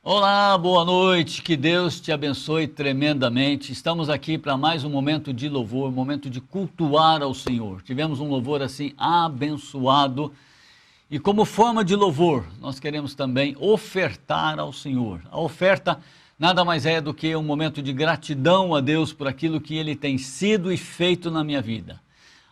Olá, boa noite, que Deus te abençoe tremendamente. Estamos aqui para mais um momento de louvor, um momento de cultuar ao Senhor. Tivemos um louvor assim abençoado e como forma de louvor, nós queremos também ofertar ao Senhor. A oferta nada mais é do que um momento de gratidão a Deus por aquilo que Ele tem sido e feito na minha vida.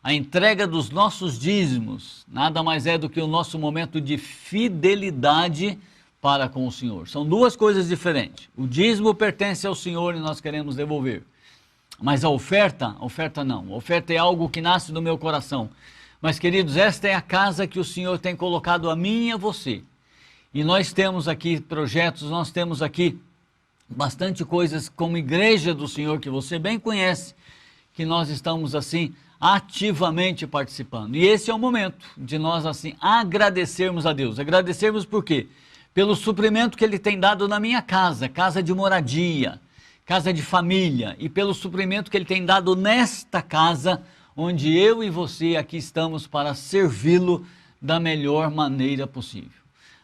A entrega dos nossos dízimos nada mais é do que o nosso momento de fidelidade para com o Senhor. São duas coisas diferentes. O dízimo pertence ao Senhor e nós queremos devolver. Mas a oferta não. A oferta é algo que nasce do meu coração. Mas, queridos, esta é a casa que o Senhor tem colocado a mim e a você. E nós temos aqui projetos, nós temos aqui bastante coisas como igreja do Senhor, que você bem conhece, que nós estamos assim ativamente participando. E esse é o momento de nós assim agradecermos a Deus. Agradecermos por quê? Pelo suprimento que Ele tem dado na minha casa, casa de moradia, casa de família, e pelo suprimento que Ele tem dado nesta casa, onde eu e você aqui estamos para servi-lo da melhor maneira possível.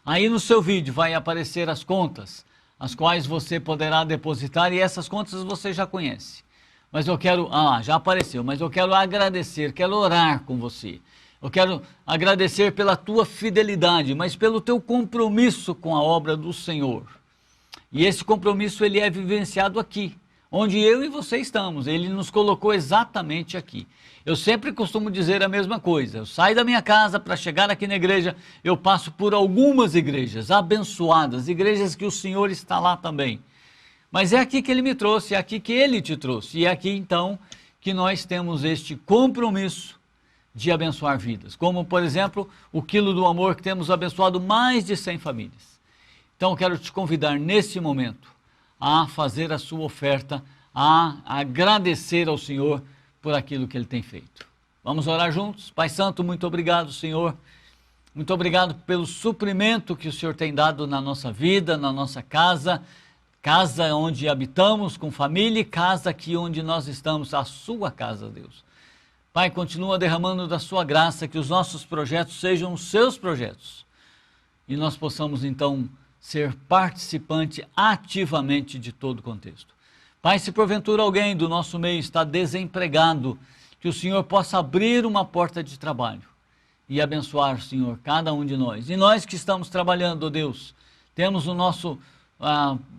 Aí no seu vídeo vai aparecer as contas, as quais você poderá depositar, e essas contas você já conhece. Mas eu quero, já apareceu, mas eu quero agradecer, quero orar com você. Eu quero agradecer pela tua fidelidade, mas pelo teu compromisso com a obra do Senhor. E esse compromisso ele é vivenciado aqui, onde eu e você estamos. Ele nos colocou exatamente aqui. Eu sempre costumo dizer a mesma coisa. Eu saio da minha casa para chegar aqui na igreja, eu passo por algumas igrejas abençoadas, igrejas que o Senhor está lá também. Mas é aqui que Ele me trouxe, é aqui que Ele te trouxe. E é aqui então que nós temos este compromisso de abençoar vidas, como por exemplo o Quilo do Amor, que temos abençoado mais de 100 famílias. Então eu quero te convidar nesse momento a fazer a sua oferta, a agradecer ao Senhor por aquilo que Ele tem feito. Vamos orar juntos? Pai Santo, muito obrigado, Senhor, muito obrigado pelo suprimento que o Senhor tem dado na nossa vida, na nossa casa, casa onde habitamos com família e casa aqui onde nós estamos, a sua casa, Deus. Pai, continua derramando da sua graça, que os nossos projetos sejam os seus projetos. E nós possamos, então, ser participante ativamente de todo o contexto. Pai, se porventura alguém do nosso meio está desempregado, que o Senhor possa abrir uma porta de trabalho e abençoar, Senhor, cada um de nós. E nós que estamos trabalhando, ó Deus, temos o nosso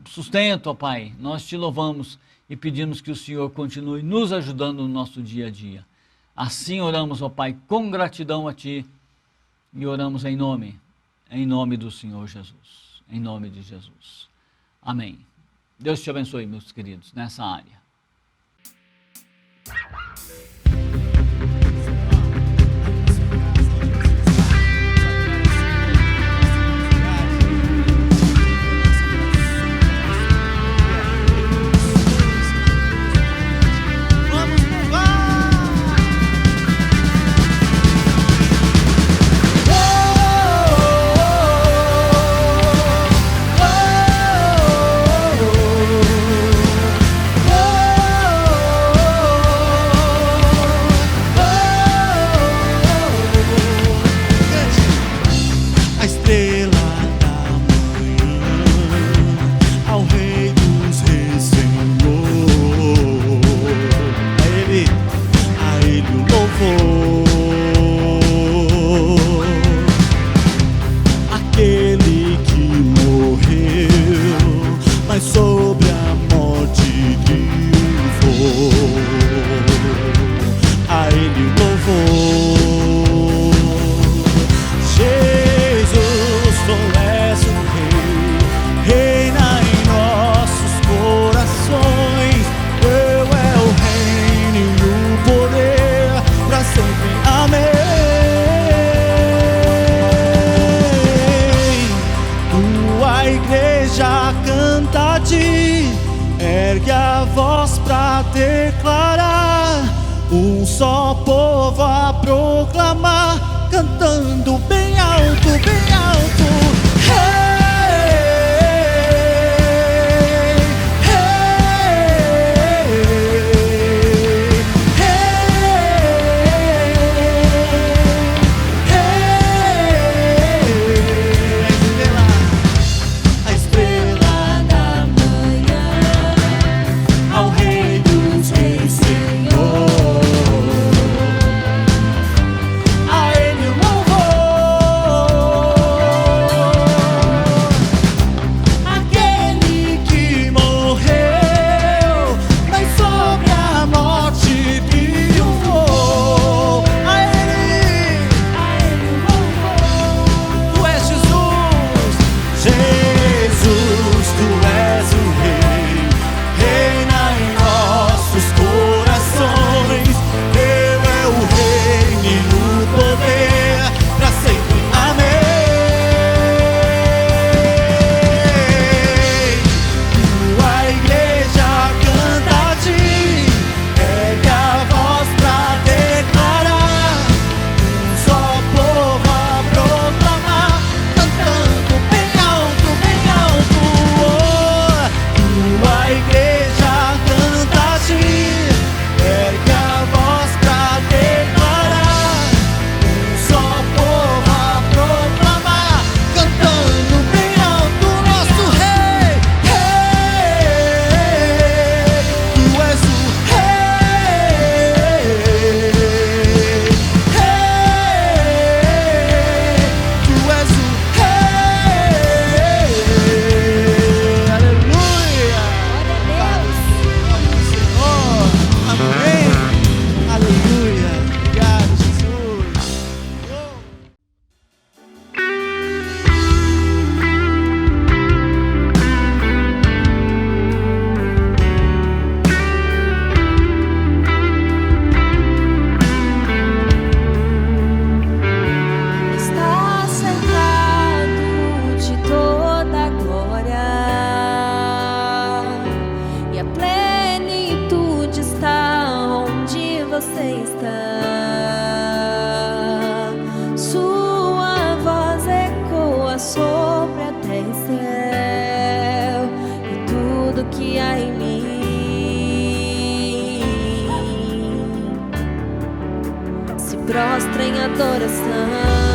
sustento, ó Pai. Nós te louvamos e pedimos que o Senhor continue nos ajudando no nosso dia a dia. Assim oramos, ó Pai, com gratidão a Ti, e oramos em nome do Senhor Jesus, em nome de Jesus. Amém. Deus te abençoe, meus queridos, nessa área. Ergue a voz pra declarar, um só povo a proclamar, cantando bem alto, bem alto. A estrela que há em mim. Se prostra em adoração.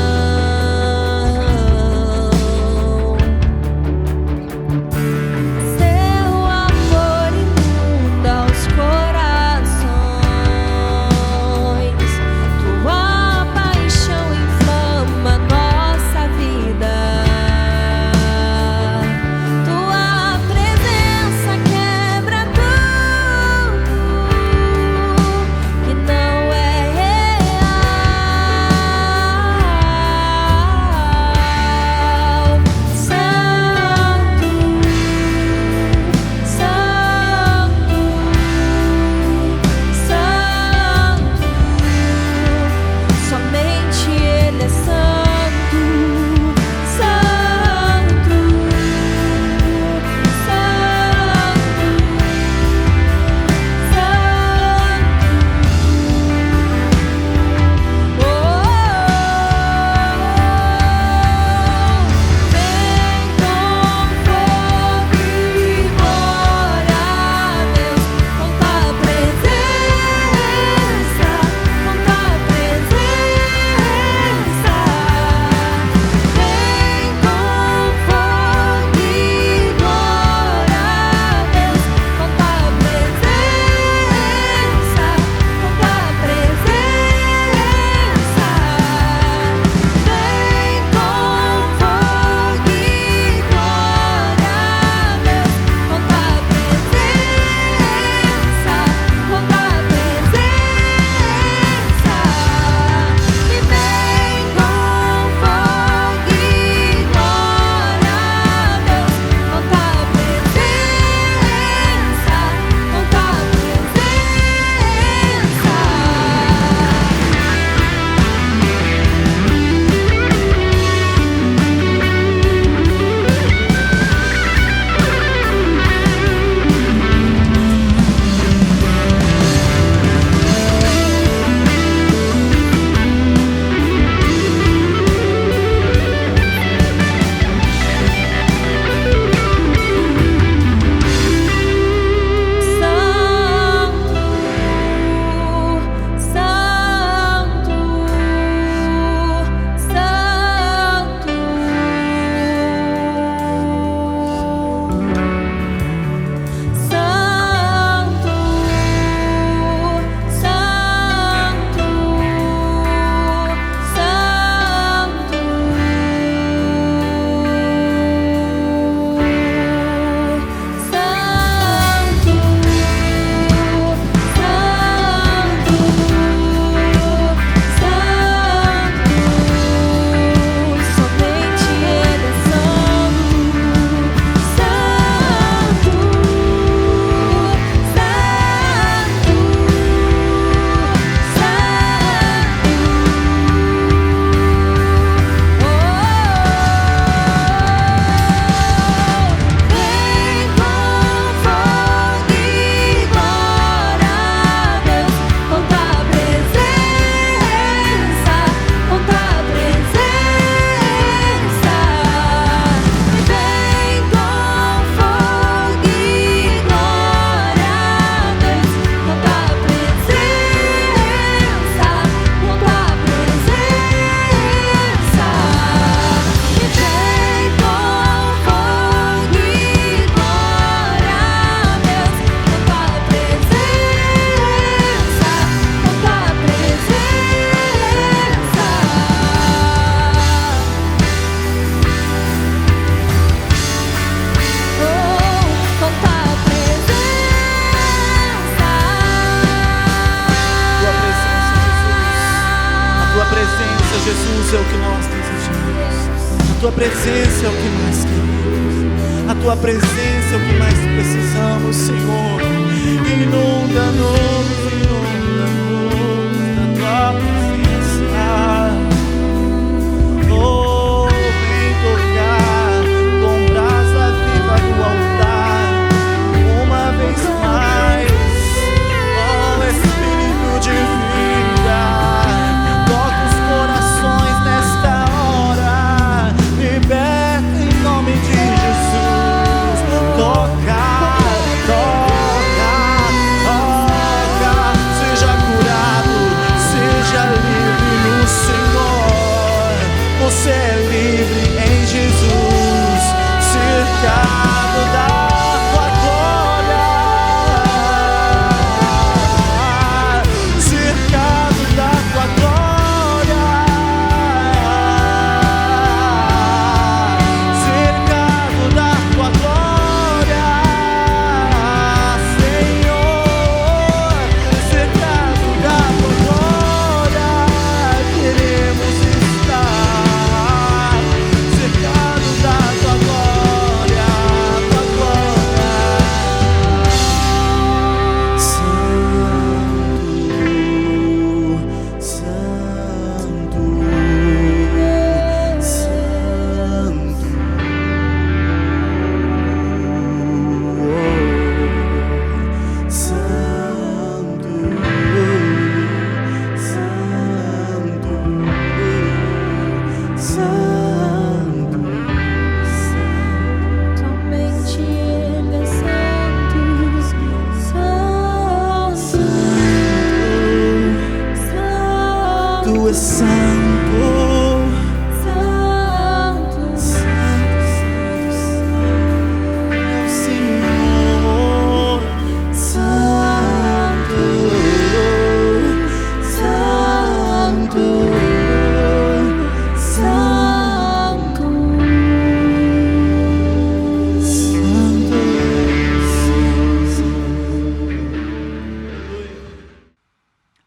Jesus é o que nós desejamos. A tua presença é o que mais queremos. A tua presença é o que mais precisamos, Senhor. Inunda-nos da tua presença. Oh, vem tocar com brasa viva no altar uma vez mais. Oh, Espírito de vida, toca os corações nesta hora. Liberta em nome de Jesus. Toca.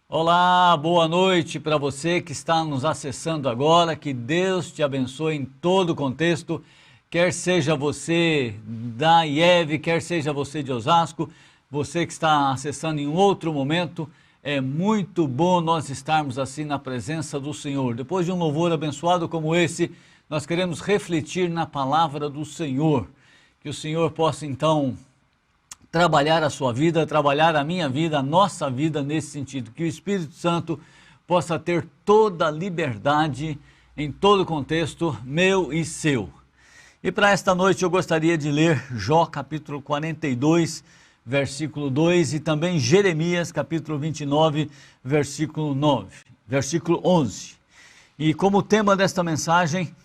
Olá, boa noite para você que está nos acessando agora, que Deus te abençoe em todo o contexto, quer seja você da IEV, quer seja você de Osasco, você que está acessando em outro momento, é muito bom nós estarmos assim na presença do Senhor. Depois de um louvor abençoado como esse, nós queremos refletir na palavra do Senhor, que o Senhor possa então trabalhar a sua vida, trabalhar a minha vida, a nossa vida nesse sentido, que o Espírito Santo possa ter toda a liberdade em todo o contexto meu e seu. E para esta noite eu gostaria de ler Jó capítulo 42, versículo 2 e também Jeremias capítulo 29, versículo 11. E como tema desta mensagem,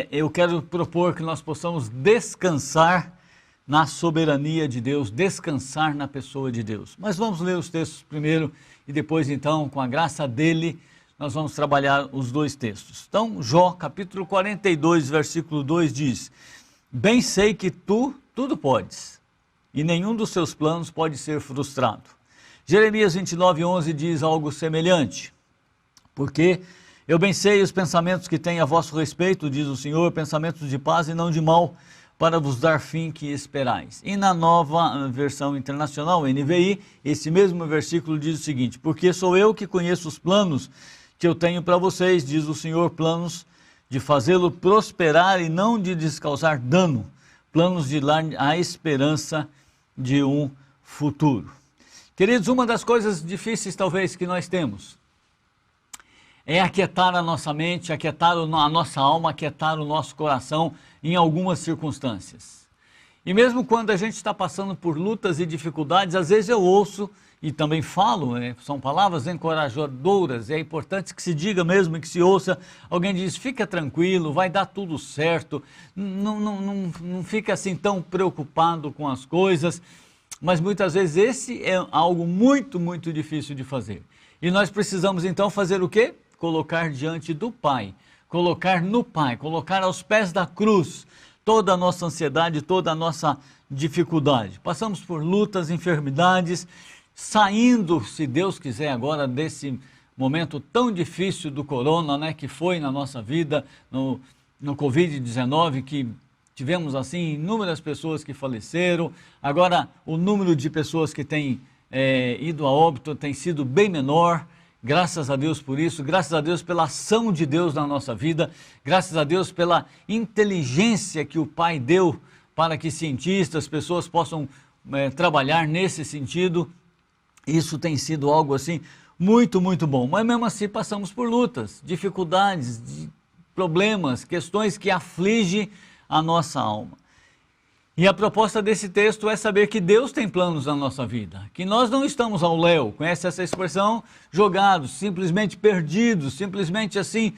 eu quero propor que nós possamos descansar na soberania de Deus, descansar na pessoa de Deus. Mas vamos ler os textos primeiro e depois então, com a graça dele, nós vamos trabalhar os dois textos. Então, Jó, capítulo 42, versículo 2 diz: Bem sei que tu tudo podes, e nenhum dos seus planos pode ser frustrado. Jeremias 29, 11 diz algo semelhante: Porque eu bem sei os pensamentos que tenho a vosso respeito, diz o Senhor, pensamentos de paz e não de mal, para vos dar fim que esperais. E na nova versão internacional, NVI, esse mesmo versículo diz o seguinte: Porque sou eu que conheço os planos que eu tenho para vocês, diz o Senhor, planos de fazê-lo prosperar e não de lhes causar dano, planos de dar a esperança de um futuro. Queridos, uma das coisas difíceis talvez que nós temos é aquietar a nossa mente, aquietar a nossa alma, aquietar o nosso coração em algumas circunstâncias. E mesmo quando a gente está passando por lutas e dificuldades, às vezes eu ouço e também falo, são palavras encorajadoras, é importante que se diga mesmo, que se ouça, alguém diz: fica tranquilo, vai dar tudo certo, não fica assim tão preocupado com as coisas, mas muitas vezes esse é algo muito, muito difícil de fazer. E nós precisamos então fazer o quê? Colocar diante do Pai, colocar no Pai, colocar aos pés da cruz toda a nossa ansiedade, toda a nossa dificuldade. Passamos por lutas, enfermidades, saindo, se Deus quiser, agora desse momento tão difícil do corona, que foi na nossa vida, no Covid-19, que tivemos assim inúmeras pessoas que faleceram. Agora o número de pessoas que têm ido a óbito tem sido bem menor. Graças a Deus por isso, graças a Deus pela ação de Deus na nossa vida, graças a Deus pela inteligência que o Pai deu para que cientistas, pessoas possam trabalhar nesse sentido. Isso tem sido algo assim muito, muito bom. Mas mesmo assim passamos por lutas, dificuldades, problemas, questões que afligem a nossa alma. E a proposta desse texto é saber que Deus tem planos na nossa vida, que nós não estamos ao léu, conhece essa expressão? Jogados, simplesmente perdidos, simplesmente assim,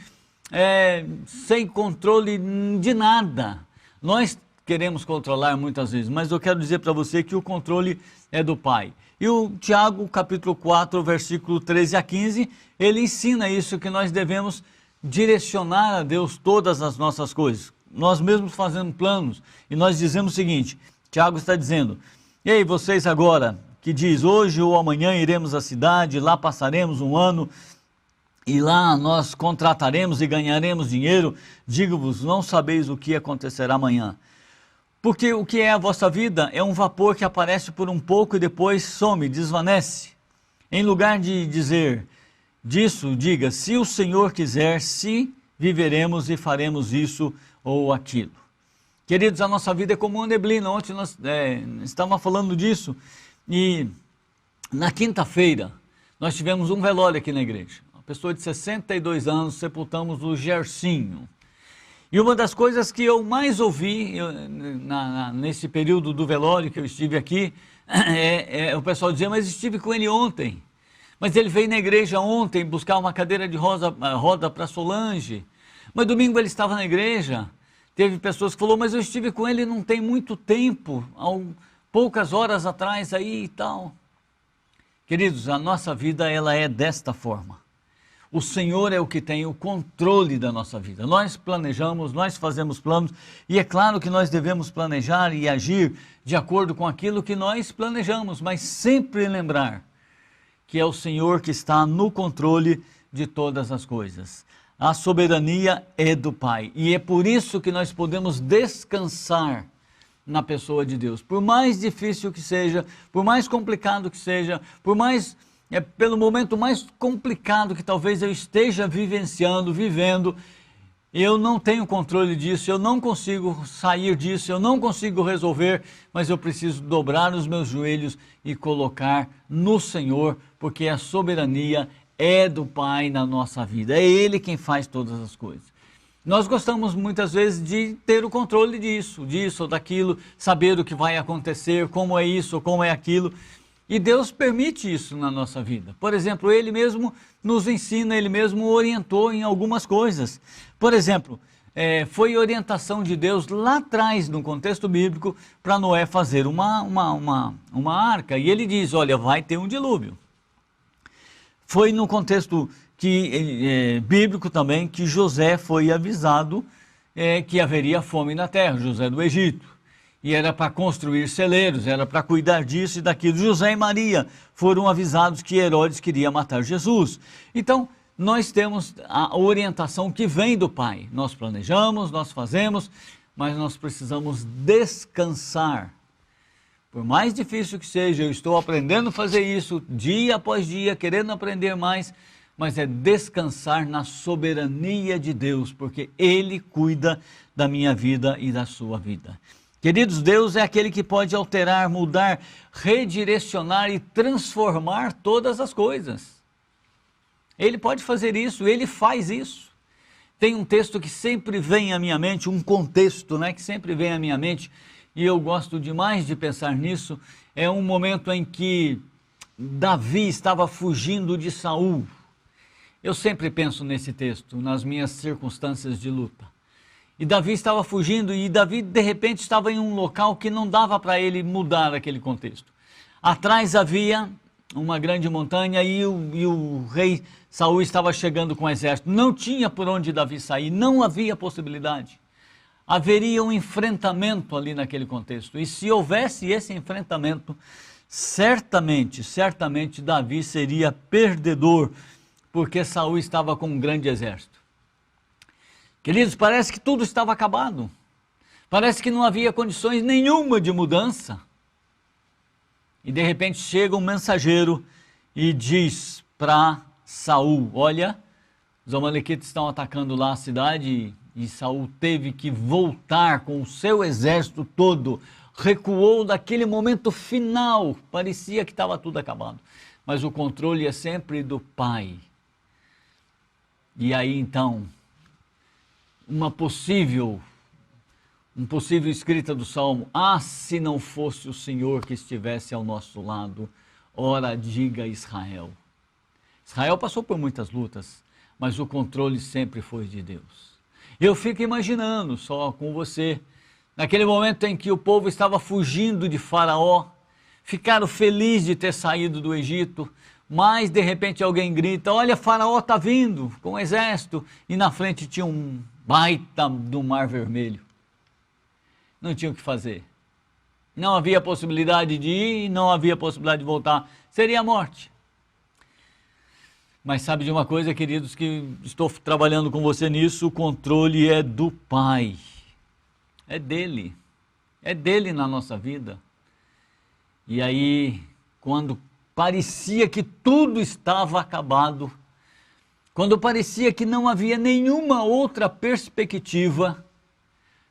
sem controle de nada. Nós queremos controlar muitas vezes, mas eu quero dizer para você que o controle é do Pai. E o Tiago, capítulo 4, versículo 13 a 15, ele ensina isso, que nós devemos direcionar a Deus todas as nossas coisas. Nós mesmos fazendo planos, e nós dizemos o seguinte, Tiago está dizendo, ei, vocês agora, que diz, hoje ou amanhã iremos à cidade, lá passaremos um ano, e lá nós contrataremos e ganharemos dinheiro, digo-vos, não sabeis o que acontecerá amanhã. Porque o que é a vossa vida é um vapor que aparece por um pouco e depois some, desvanece. Em lugar de dizer disso, diga, se o Senhor quiser, se viveremos e faremos isso ou aquilo. Queridos, a nossa vida é como uma neblina. Ontem nós estávamos falando disso e na quinta-feira nós tivemos um velório aqui na igreja. Uma pessoa de 62 anos, sepultamos o Gersinho. E uma das coisas que eu mais ouvi nesse período do velório que eu estive aqui, o pessoal dizia, mas estive com ele ontem. Mas ele veio na igreja ontem buscar uma cadeira de roda para Solange. Mas domingo ele estava na igreja. Teve pessoas que falaram, mas eu estive com ele não tem muito tempo, há poucas horas atrás aí e tal. Queridos, a nossa vida ela é desta forma. O Senhor é o que tem o controle da nossa vida. Nós planejamos, nós fazemos planos, e é claro que nós devemos planejar e agir de acordo com aquilo que nós planejamos, mas sempre lembrar que é o Senhor que está no controle de todas as coisas. A soberania é do Pai, e é por isso que nós podemos descansar na pessoa de Deus. Por mais difícil que seja, por mais complicado que seja, pelo momento mais complicado que talvez eu esteja vivendo, eu não tenho controle disso, eu não consigo sair disso, eu não consigo resolver, mas eu preciso dobrar os meus joelhos e colocar no Senhor, porque a soberania é do Pai na nossa vida, é Ele quem faz todas as coisas. Nós gostamos muitas vezes de ter o controle disso ou daquilo, saber o que vai acontecer, como é isso ou como é aquilo. E Deus permite isso na nossa vida. Por exemplo, Ele mesmo nos ensina, Ele mesmo orientou em algumas coisas. Por exemplo, foi orientação de Deus lá atrás, no contexto bíblico, para Noé fazer uma arca. E Ele diz, olha, vai ter um dilúvio. Foi no contexto bíblico também que José foi avisado que haveria fome na terra, José do Egito. E era para construir celeiros, era para cuidar disso e daquilo. José e Maria foram avisados que Herodes queria matar Jesus. Então, nós temos a orientação que vem do Pai. Nós planejamos, nós fazemos, mas nós precisamos descansar. Por mais difícil que seja, eu estou aprendendo a fazer isso dia após dia, querendo aprender mais, mas é descansar na soberania de Deus, porque Ele cuida da minha vida e da sua vida. Queridos, Deus é aquele que pode alterar, mudar, redirecionar e transformar todas as coisas. Ele pode fazer isso, Ele faz isso. Tem um texto que sempre vem à minha mente, um contexto, que sempre vem à minha mente, e eu gosto demais de pensar nisso. É um momento em que Davi estava fugindo de Saul. Eu sempre penso nesse texto, nas minhas circunstâncias de luta. E Davi estava fugindo e Davi de repente estava em um local que não dava para ele mudar aquele contexto. Atrás havia uma grande montanha e o rei Saul estava chegando com o exército. Não tinha por onde Davi sair, não havia possibilidade. Haveria um enfrentamento ali naquele contexto. E se houvesse esse enfrentamento, certamente Davi seria perdedor, porque Saul estava com um grande exército. Queridos, parece que tudo estava acabado. Parece que não havia condições nenhuma de mudança. E de repente chega um mensageiro e diz para Saul, olha, os amalequitas estão atacando lá a cidade e Saul teve que voltar com o seu exército todo. Recuou daquele momento final, parecia que estava tudo acabado. Mas o controle é sempre do Pai. E aí então, uma possível escrita do Salmo, se não fosse o Senhor que estivesse ao nosso lado, ora diga Israel. Israel passou por muitas lutas, mas o controle sempre foi de Deus. Eu fico imaginando só com você, naquele momento em que o povo estava fugindo de Faraó, ficaram felizes de ter saído do Egito, mas de repente alguém grita: olha, Faraó está vindo com um exército, e na frente tinha um baita do Mar Vermelho. Não tinha o que fazer. Não havia possibilidade de ir, não havia possibilidade de voltar. Seria a morte. Mas sabe de uma coisa, queridos, que estou trabalhando com você nisso, o controle é do Pai. É dele. É dele na nossa vida. E aí, quando parecia que tudo estava acabado, quando parecia que não havia nenhuma outra perspectiva,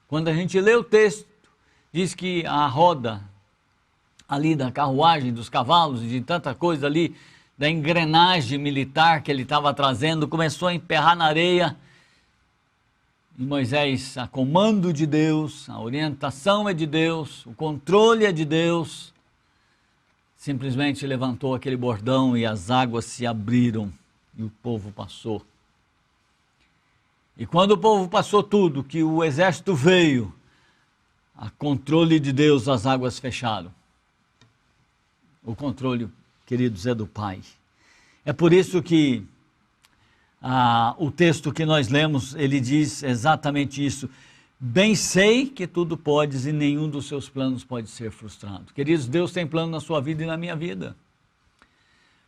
quando a gente lê o texto, diz que a roda ali da carruagem, dos cavalos e de tanta coisa ali, da engrenagem militar que ele estava trazendo, começou a emperrar na areia. E Moisés, a comando de Deus, a orientação é de Deus, o controle é de Deus, simplesmente levantou aquele bordão e as águas se abriram e o povo passou. E quando o povo passou tudo, que o exército veio, a controle de Deus, as águas fecharam. O controle, queridos, é do Pai. É por isso que o texto que nós lemos, ele diz exatamente isso. Bem sei que tudo podes e nenhum dos seus planos pode ser frustrado. Queridos, Deus tem plano na sua vida e na minha vida.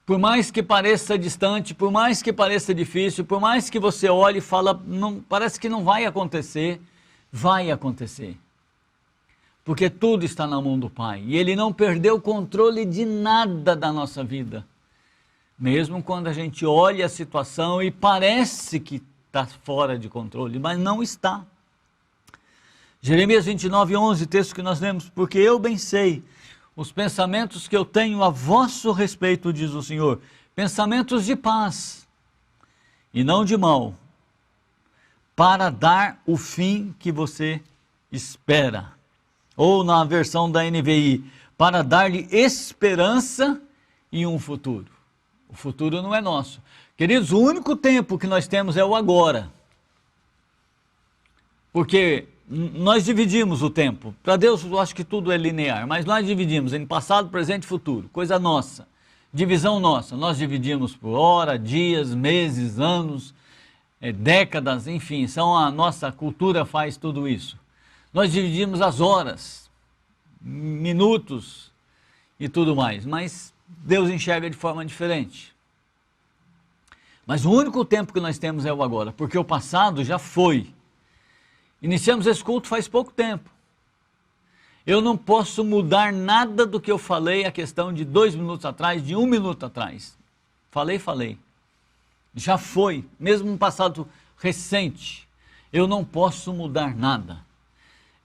Por mais que pareça distante, por mais que pareça difícil, por mais que você olhe e fala, não, parece que não vai acontecer, vai acontecer. Porque tudo está na mão do Pai. E Ele não perdeu o controle de nada da nossa vida. Mesmo quando a gente olha a situação e parece que está fora de controle, mas não está. Jeremias 29:11, texto que nós lemos: porque eu bem sei os pensamentos que eu tenho a vosso respeito, diz o Senhor, pensamentos de paz e não de mal, para dar o fim que você espera. Ou na versão da NVI, para dar-lhe esperança e um futuro. O futuro não é nosso. Queridos, o único tempo que nós temos é o agora. Porque nós dividimos o tempo. Para Deus, eu acho que tudo é linear, mas nós dividimos em passado, presente e futuro. Coisa nossa. Divisão nossa. Nós dividimos por hora, dias, meses, anos, décadas, enfim. A nossa cultura faz tudo isso. Nós dividimos as horas, minutos e tudo mais, mas Deus enxerga de forma diferente. Mas o único tempo que nós temos é o agora, porque o passado já foi. Iniciamos esse culto faz pouco tempo. Eu não posso mudar nada do que eu falei a questão de 2 minutos atrás, de 1 minuto atrás. Falei. Já foi, mesmo no passado recente. Eu não posso mudar nada.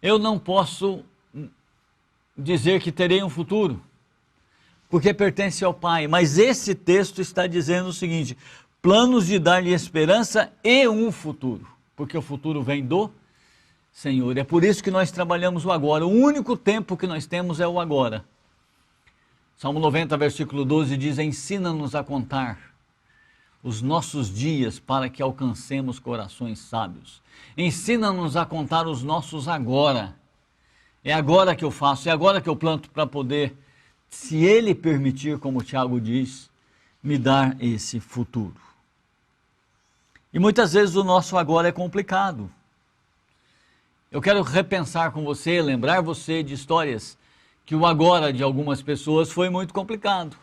Eu não posso dizer que terei um futuro, porque pertence ao Pai. Mas esse texto está dizendo o seguinte: planos de dar-lhe esperança e um futuro, porque o futuro vem do Senhor. É por isso que nós trabalhamos o agora. O único tempo que nós temos é o agora. Salmo 90, versículo 12 diz: ensina-nos a contar os nossos dias para que alcancemos corações sábios. Ensina-nos a contar os nossos agora. É agora que eu faço, é agora que eu planto para poder, se Ele permitir, como o Tiago diz, me dar esse futuro. E muitas vezes o nosso agora é complicado. Eu quero repensar com você, lembrar você de histórias que o agora de algumas pessoas foi muito complicado.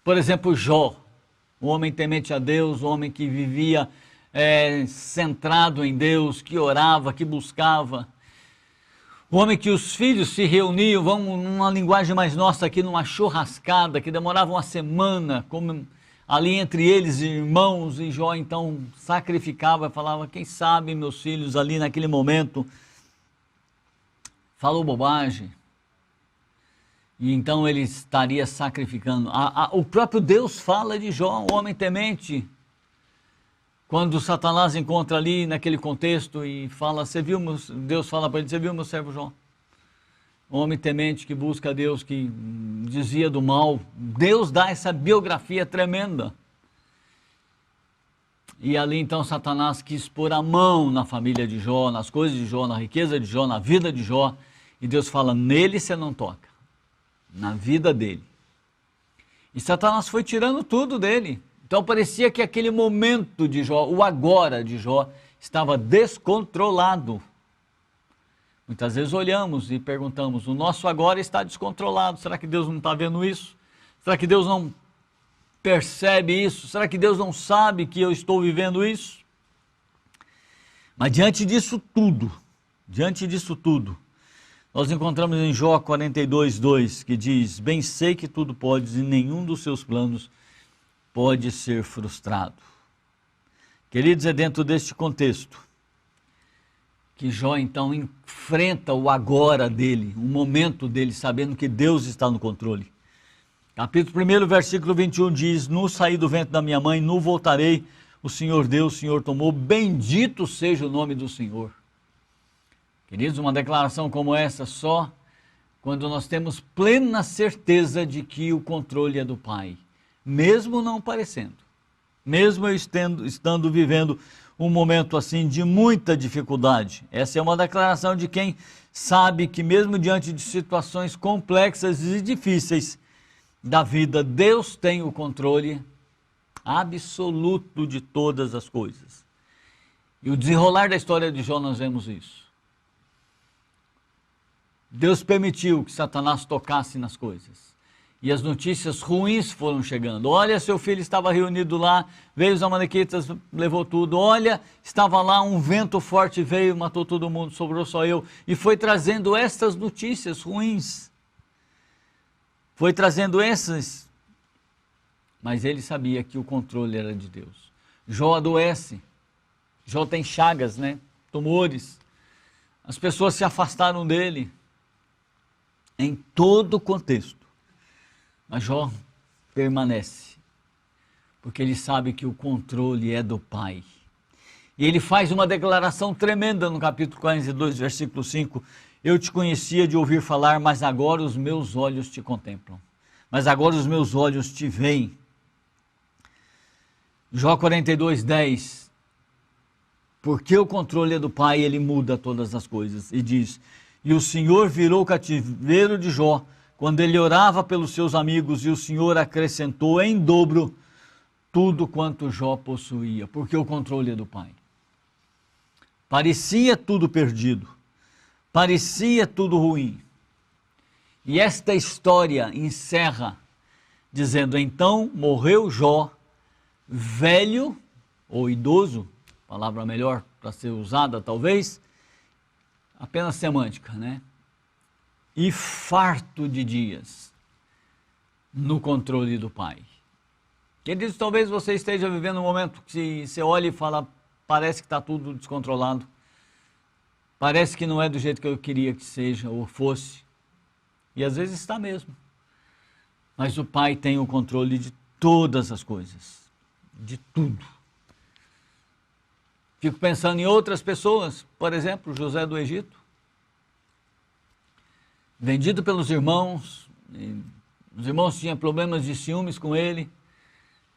Por exemplo, Jó, um homem temente a Deus, um homem que vivia centrado em Deus, que orava, que buscava. Um homem que os filhos se reuniam, vamos numa linguagem mais nossa aqui, numa churrascada, que demorava uma semana, como ali entre eles, irmãos, e Jó então sacrificava, falava, quem sabe meus filhos ali naquele momento falou bobagem. E então ele estaria sacrificando. O próprio Deus fala de Jó, um homem temente. Quando Satanás encontra ali naquele contexto e fala, Deus fala para ele, você viu meu servo Jó? Um homem temente que busca a Deus, que desvia do mal. Deus dá essa biografia tremenda. E ali então Satanás quis pôr a mão na família de Jó, nas coisas de Jó, na riqueza de Jó, na vida de Jó. E Deus fala, nele você não toca, na vida dele. E Satanás foi tirando tudo dele. Então parecia que aquele momento de Jó, o agora de Jó, estava descontrolado. Muitas vezes olhamos e perguntamos, o nosso agora está descontrolado, será que Deus não está vendo isso? Será que Deus não percebe isso? Será que Deus não sabe que eu estou vivendo isso? Mas diante disso tudo, nós encontramos em Jó 42:2, que diz, bem sei que tudo podes e nenhum dos seus planos pode ser frustrado. Queridos, é dentro deste contexto que Jó então enfrenta o agora dele, o momento dele, sabendo que Deus está no controle. Capítulo 1, versículo 21 diz, no saí do ventre da minha mãe, no voltarei, o Senhor deu, o Senhor tomou, bendito seja o nome do Senhor. Queridos, uma declaração como essa só quando nós temos plena certeza de que o controle é do Pai, mesmo não parecendo, mesmo eu estando vivendo um momento assim de muita dificuldade. Essa é uma declaração de quem sabe que mesmo diante de situações complexas e difíceis da vida, Deus tem o controle absoluto de todas as coisas. E o desenrolar da história de Jó nós vemos isso. Deus permitiu que Satanás tocasse nas coisas. E as notícias ruins foram chegando. Olha, seu filho estava reunido lá, veio os amalequitas, levou tudo. Olha, estava lá, um vento forte veio, matou todo mundo, sobrou só eu. E foi trazendo estas notícias ruins. Foi trazendo essas. Mas ele sabia que o controle era de Deus. Jó adoece. Jó tem chagas, né? Tumores. As pessoas se afastaram dele. Em todo o contexto. Mas Jó permanece, porque ele sabe que o controle é do Pai. E ele faz uma declaração tremenda no capítulo 42, versículo 5. Eu te conhecia de ouvir falar, mas agora os meus olhos te contemplam. Mas agora os meus olhos te veem. Jó 42, 10. Porque o controle é do Pai, ele muda todas as coisas. E diz, e o Senhor virou o cativeiro de Jó, quando ele orava pelos seus amigos, e o Senhor acrescentou em dobro tudo quanto Jó possuía, porque o controle é do Pai. Parecia tudo perdido, parecia tudo ruim. E esta história encerra dizendo, então morreu Jó, velho ou idoso, palavra melhor para ser usada talvez, apenas semântica, né? E farto de dias no controle do Pai. Queridos, talvez você esteja vivendo um momento que você olha e fala, parece que está tudo descontrolado, parece que não é do jeito que eu queria que seja ou fosse, e às vezes está mesmo. Mas o Pai tem o controle de todas as coisas, de tudo. Fico pensando em outras pessoas, por exemplo, José do Egito, vendido pelos irmãos, os irmãos tinham problemas de ciúmes com ele,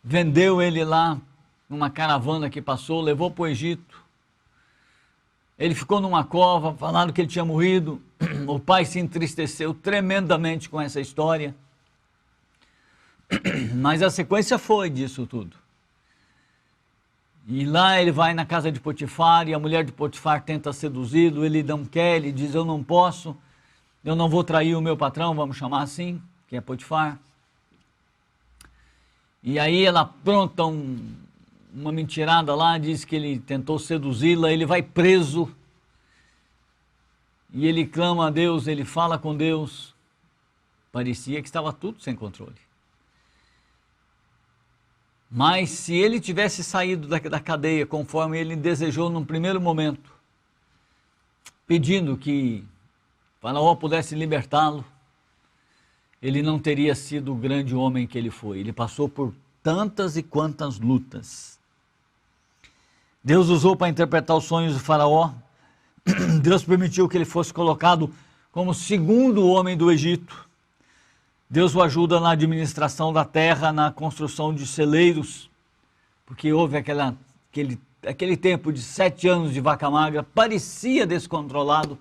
vendeu ele lá numa caravana que passou, levou para o Egito, ele ficou numa cova, falaram que ele tinha morrido, o pai se entristeceu tremendamente com essa história, mas a sequência foi disso tudo. E lá ele vai na casa de Potifar, e a mulher de Potifar tenta seduzi-lo, ele não quer, ele diz, eu não posso, eu não vou trair o meu patrão, vamos chamar assim, que é Potifar. E aí ela apronta uma mentirada lá, diz que ele tentou seduzi-la, ele vai preso. E ele clama a Deus, ele fala com Deus. Parecia que estava tudo sem controle. Mas se ele tivesse saído da cadeia, conforme ele desejou num primeiro momento, pedindo que Faraó pudesse libertá-lo, ele não teria sido o grande homem que ele foi. Ele passou por tantas e quantas lutas. Deus usou para interpretar os sonhos de Faraó. Deus permitiu que ele fosse colocado como segundo homem do Egito. Deus o ajuda na administração da terra, na construção de celeiros, porque houve aquele aquele tempo de 7 anos de vaca magra parecia descontrolado,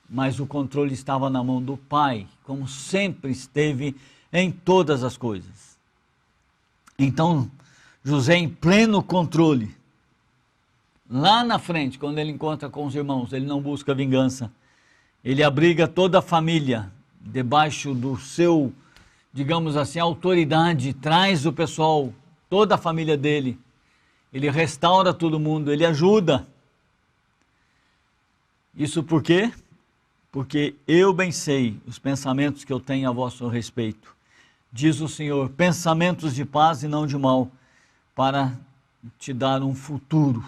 mas o controle estava na mão do Pai, como sempre esteve em todas as coisas. Então, José, em pleno controle, lá na frente, quando ele encontra com os irmãos, ele não busca vingança, ele abriga toda a família debaixo do seu, digamos assim, autoridade, traz o pessoal, toda a família dele, ele restaura todo mundo, ele ajuda. Isso por quê? Porque eu bem sei os pensamentos que eu tenho a vosso respeito, diz o Senhor, pensamentos de paz e não de mal, para te dar um futuro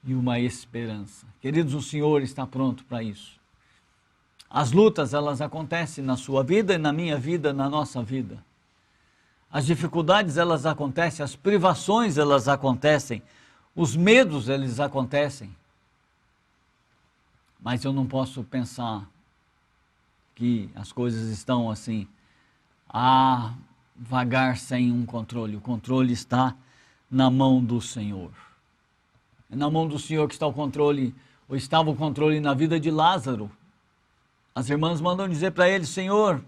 e uma esperança. Queridos, o Senhor está pronto para isso. As lutas, elas acontecem na sua vida e na minha vida, na nossa vida. As dificuldades, elas acontecem, as privações, elas acontecem, os medos, eles acontecem. Mas eu não posso pensar que as coisas estão assim, a vagar sem um controle. O controle está na mão do Senhor. É na mão do Senhor que está o controle, ou estava o controle na vida de Lázaro. As irmãs mandam dizer para ele, Senhor,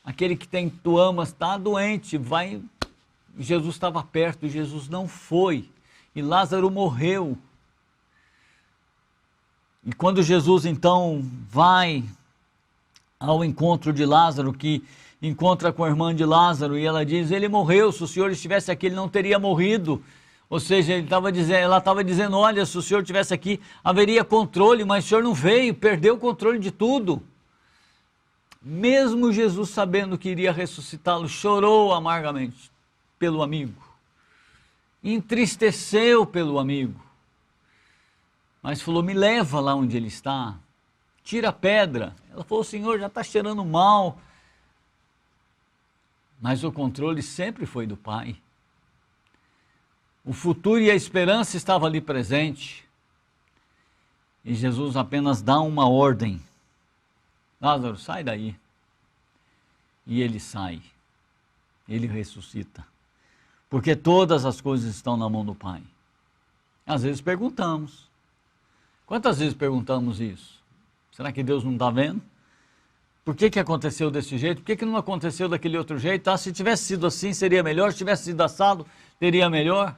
aquele que tu amas está doente, vai. Jesus estava perto, Jesus não foi, e Lázaro morreu. E quando Jesus então vai ao encontro de Lázaro, que encontra com a irmã de Lázaro, e ela diz, ele morreu, se o Senhor estivesse aqui, ele não teria morrido. Ou seja, ela estava dizendo, olha, se o Senhor estivesse aqui, haveria controle, mas o Senhor não veio, perdeu o controle de tudo. Mesmo Jesus sabendo que iria ressuscitá-lo, chorou amargamente pelo amigo, entristeceu pelo amigo, mas falou, me leva lá onde ele está, tira a pedra. Ela falou, Senhor, já está cheirando mal. Mas o controle sempre foi do Pai. O futuro e a esperança estavam ali presente. E Jesus apenas dá uma ordem. Lázaro, sai daí. E ele sai. Ele ressuscita. Porque todas as coisas estão na mão do Pai. Às vezes perguntamos. Quantas vezes perguntamos isso? Será que Deus não está vendo? Por que aconteceu desse jeito? Por que não aconteceu daquele outro jeito? Ah, se tivesse sido assim, seria melhor. Se tivesse sido assado, teria melhor.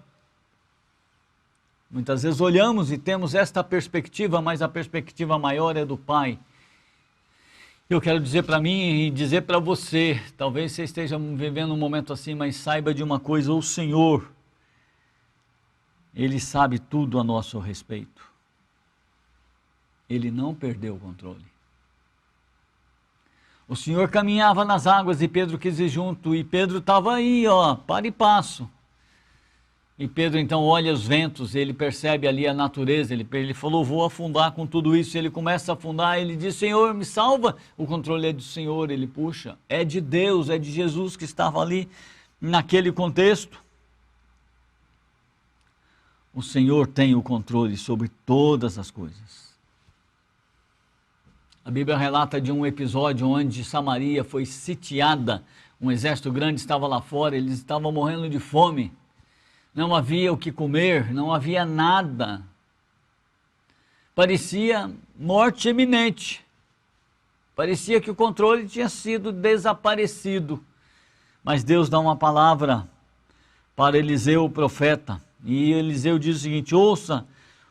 Muitas vezes olhamos e temos esta perspectiva, mas a perspectiva maior é do Pai. Eu quero dizer para mim e dizer para você, talvez você esteja vivendo um momento assim, mas saiba de uma coisa, o Senhor, Ele sabe tudo a nosso respeito. Ele não perdeu o controle. O Senhor caminhava nas águas e Pedro quis ir junto, e Pedro estava aí, para e passo. E Pedro então olha os ventos, ele percebe ali a natureza, ele falou, vou afundar com tudo isso. Ele começa a afundar, ele diz, Senhor, me salva. O controle é do Senhor, ele puxa. É de Deus, é de Jesus que estava ali naquele contexto. O Senhor tem o controle sobre todas as coisas. A Bíblia relata de um episódio onde Samaria foi sitiada, um exército grande estava lá fora, eles estavam morrendo de fome. Não havia o que comer, não havia nada. Parecia morte iminente. Parecia que o controle tinha sido desaparecido. Mas Deus dá uma palavra para Eliseu, o profeta. E Eliseu diz o seguinte, ouça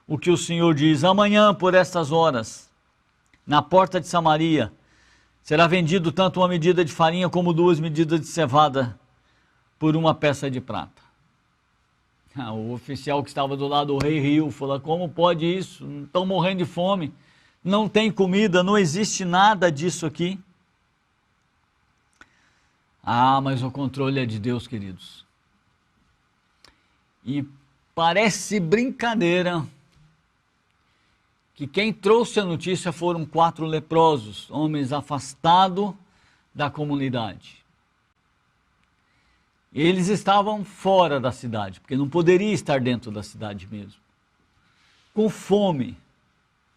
o que o Senhor diz. Amanhã, por estas horas, na porta de Samaria, será vendido tanto uma medida de farinha como 2 medidas de cevada por uma peça de prata. O oficial que estava do lado do rei riu, falou, como pode isso? Estão morrendo de fome, não tem comida, não existe nada disso aqui. Ah, mas o controle é de Deus, queridos. E parece brincadeira que quem trouxe a notícia foram 4 leprosos, homens afastados da comunidade. Eles estavam fora da cidade, porque não poderia estar dentro da cidade mesmo. Com fome.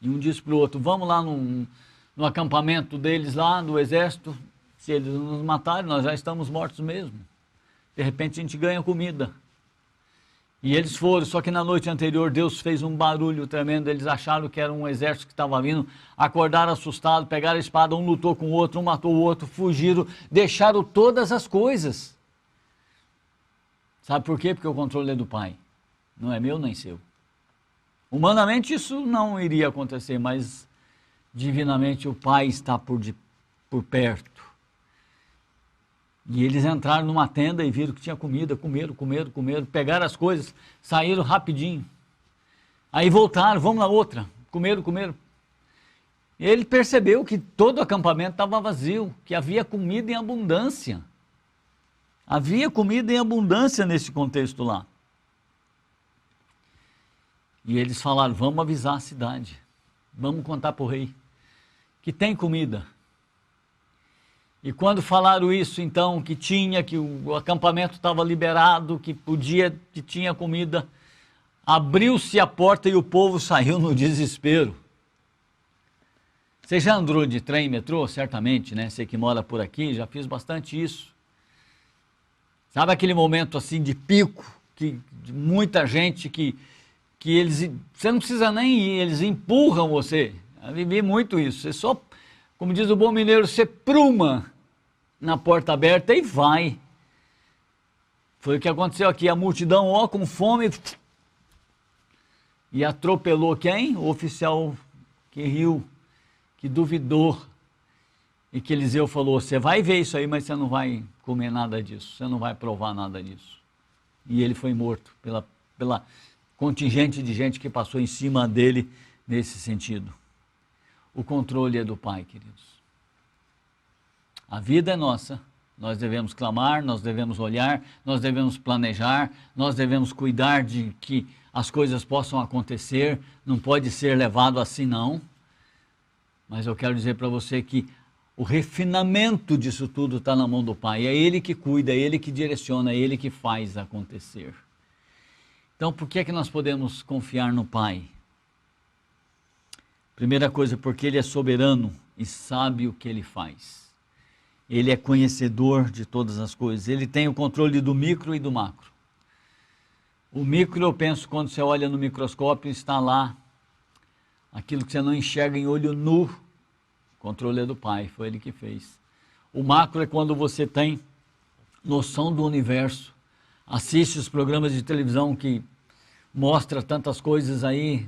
E um disse para o outro, vamos lá no acampamento deles lá, do exército, se eles nos matarem, nós já estamos mortos mesmo. De repente a gente ganha comida. E eles foram, só que na noite anterior Deus fez um barulho tremendo, eles acharam que era um exército que estava vindo, acordaram assustados, pegaram a espada, um lutou com o outro, um matou o outro, fugiram, deixaram todas as coisas. Sabe por quê? Porque o controle é do Pai, não é meu nem seu. Humanamente isso não iria acontecer, mas divinamente o Pai está por perto. E eles entraram numa tenda e viram que tinha comida, comeram, pegaram as coisas, saíram rapidinho. Aí voltaram, vamos na outra, comeram. Ele percebeu que todo o acampamento estava vazio, que havia comida em abundância. Havia comida em abundância nesse contexto lá. E eles falaram, vamos avisar a cidade, vamos contar para o rei que tem comida. E quando falaram isso, então, que o acampamento estava liberado, que tinha comida, abriu-se a porta e o povo saiu no desespero. Você já andou de trem e metrô? Certamente, né? Você que mora por aqui, já fiz bastante isso. Sabe aquele momento assim de pico, de muita gente que eles, você não precisa nem ir, eles empurram você. Eu vivi muito isso. Você só, como diz o bom mineiro, você pruma na porta aberta e vai. Foi o que aconteceu aqui, a multidão, ó, com fome, e atropelou quem? O oficial que riu, que duvidou, e que Eliseu falou, você vai ver isso aí, mas você não vai comer nada disso, você não vai provar nada disso. E ele foi morto pela contingente de gente que passou em cima dele nesse sentido. O controle é do Pai, queridos. A vida é nossa, nós devemos clamar, nós devemos olhar, nós devemos planejar, nós devemos cuidar de que as coisas possam acontecer, não pode ser levado assim não. Mas eu quero dizer para você que o refinamento disso tudo está na mão do Pai, é Ele que cuida, é Ele que direciona, é Ele que faz acontecer. Então por que é que nós podemos confiar no Pai? Primeira coisa, porque Ele é soberano e sabe o que Ele faz. Ele é conhecedor de todas as coisas. Ele tem o controle do micro e do macro. O micro, eu penso, quando você olha no microscópio, está lá. Aquilo que você não enxerga em olho nu. O controle é do Pai, foi Ele que fez. O macro é quando você tem noção do universo. Assiste os programas de televisão que mostra tantas coisas aí.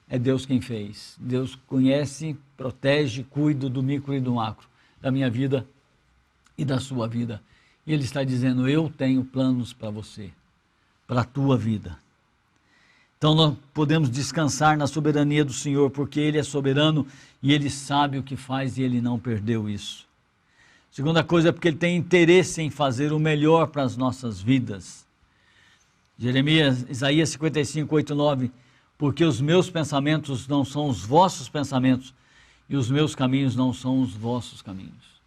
É Deus quem fez. Deus conhece, protege, cuida do micro e do macro, da minha vida e da sua vida. E Ele está dizendo, eu tenho planos para você, para a tua vida. Então nós podemos descansar na soberania do Senhor, porque Ele é soberano e Ele sabe o que faz e Ele não perdeu isso. Segunda coisa é porque Ele tem interesse em fazer o melhor para as nossas vidas. Isaías 55, 8, 9, porque os meus pensamentos não são os vossos pensamentos, e os meus caminhos não são os vossos caminhos.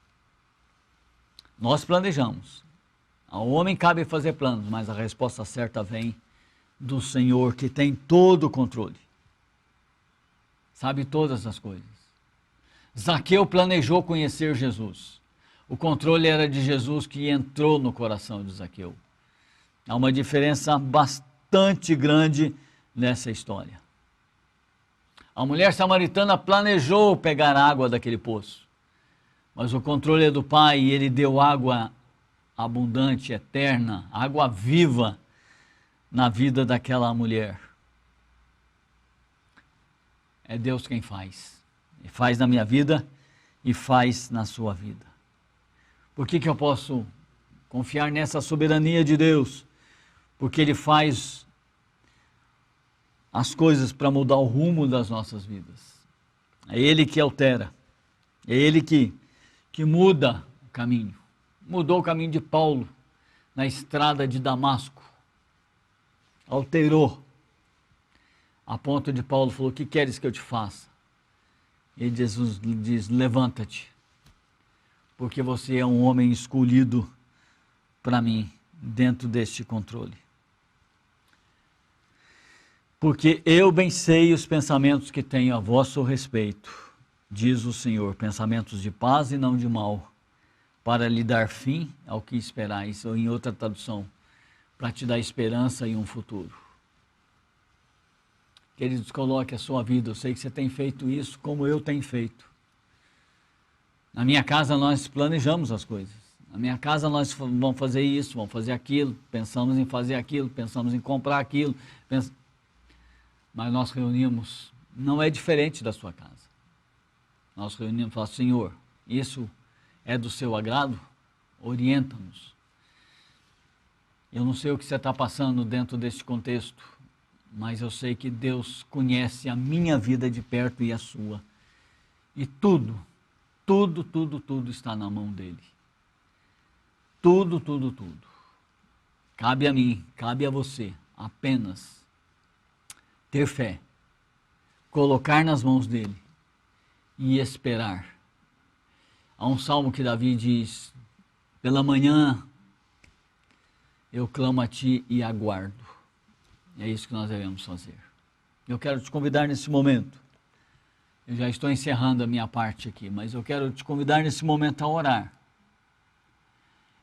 Nós planejamos. Ao homem cabe fazer planos, mas a resposta certa vem do Senhor, que tem todo o controle. Sabe todas as coisas. Zaqueu planejou conhecer Jesus. O controle era de Jesus que entrou no coração de Zaqueu. Há uma diferença bastante grande nessa história. A mulher samaritana planejou pegar água daquele poço, mas o controle é do Pai e Ele deu água abundante, eterna, água viva na vida daquela mulher. É Deus quem faz. Ele faz na minha vida e faz na sua vida. Por que eu posso confiar nessa soberania de Deus? Porque Ele faz as coisas para mudar o rumo das nossas vidas. É Ele que altera. É Ele que muda o caminho. Mudou o caminho de Paulo na estrada de Damasco. Alterou. A ponto de Paulo falou, o que queres que eu te faça? E Jesus diz, levanta-te, porque você é um homem escolhido para mim, dentro deste controle. Porque eu bem sei os pensamentos que tenho a vosso respeito, diz o Senhor, pensamentos de paz e não de mal, para lhe dar fim ao que esperais, ou em outra tradução, para te dar esperança e um futuro. Queridos, coloque a sua vida. Eu sei que você tem feito isso como eu tenho feito. Na minha casa nós planejamos as coisas. Na minha casa nós vamos fazer isso, vamos fazer aquilo, pensamos em fazer aquilo, pensamos em comprar aquilo. Mas nós reunimos, não é diferente da sua casa. Nós reunimos e falamos, Senhor, isso é do seu agrado? Orienta-nos. Eu não sei o que você está passando dentro desse contexto, mas eu sei que Deus conhece a minha vida de perto e a sua. E tudo está na mão dele. Tudo. Cabe a mim, cabe a você apenas ter fé, colocar nas mãos dele e esperar. Há um salmo que Davi diz, pela manhã eu clamo a ti e aguardo. E é isso que nós devemos fazer. Eu quero te convidar nesse momento. Eu já estou encerrando a minha parte aqui, mas eu quero te convidar nesse momento a orar.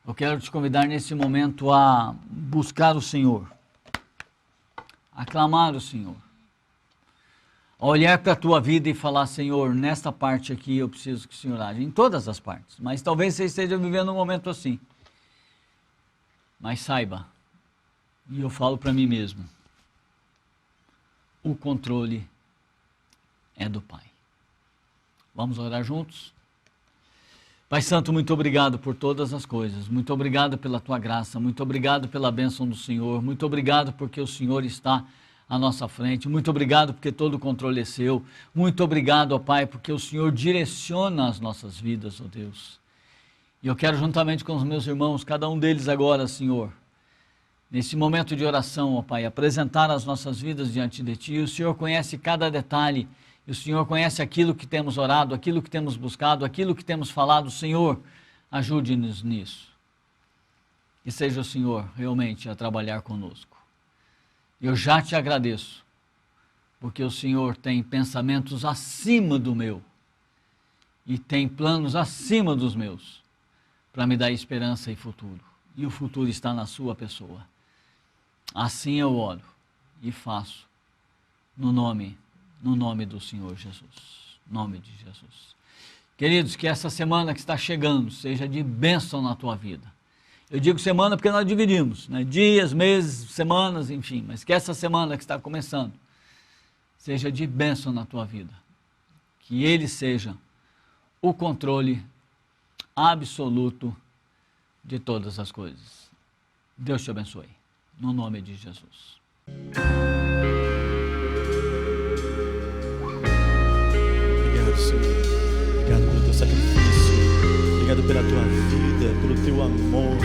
Eu quero te convidar nesse momento a buscar o Senhor, a clamar o Senhor, a olhar para a tua vida e falar, Senhor, nesta parte aqui eu preciso que o Senhor age, em todas as partes, mas talvez você esteja vivendo um momento assim. Mas saiba, e eu falo para mim mesmo, o controle é do Pai. Vamos orar juntos? Pai Santo, muito obrigado por todas as coisas, muito obrigado pela tua graça, muito obrigado pela bênção do Senhor, muito obrigado porque o Senhor está à nossa frente, muito obrigado porque todo o controle é seu, muito obrigado, ó Pai, porque o Senhor direciona as nossas vidas, ó Deus. E eu quero juntamente com os meus irmãos, cada um deles agora, Senhor, nesse momento de oração, ó Pai, apresentar as nossas vidas diante de Ti. O Senhor conhece cada detalhe, e o Senhor conhece aquilo que temos orado, aquilo que temos buscado, aquilo que temos falado. Senhor, ajude-nos nisso. E seja o Senhor realmente a trabalhar conosco. Eu já te agradeço, porque o Senhor tem pensamentos acima do meu e tem planos acima dos meus para me dar esperança e futuro. E o futuro está na sua pessoa. Assim eu oro e faço no nome do Senhor Jesus. Nome de Jesus. Queridos, que essa semana que está chegando seja de bênção na tua vida. Eu digo semana porque nós dividimos, né? Dias, meses, semanas, enfim. Mas que essa semana que está começando seja de bênção na tua vida. Que Ele seja o controle absoluto de todas as coisas. Deus te abençoe. No nome de Jesus. Obrigado, Senhor. Obrigado pelo teu sacrifício. Obrigado pela tua vida, pelo teu amor.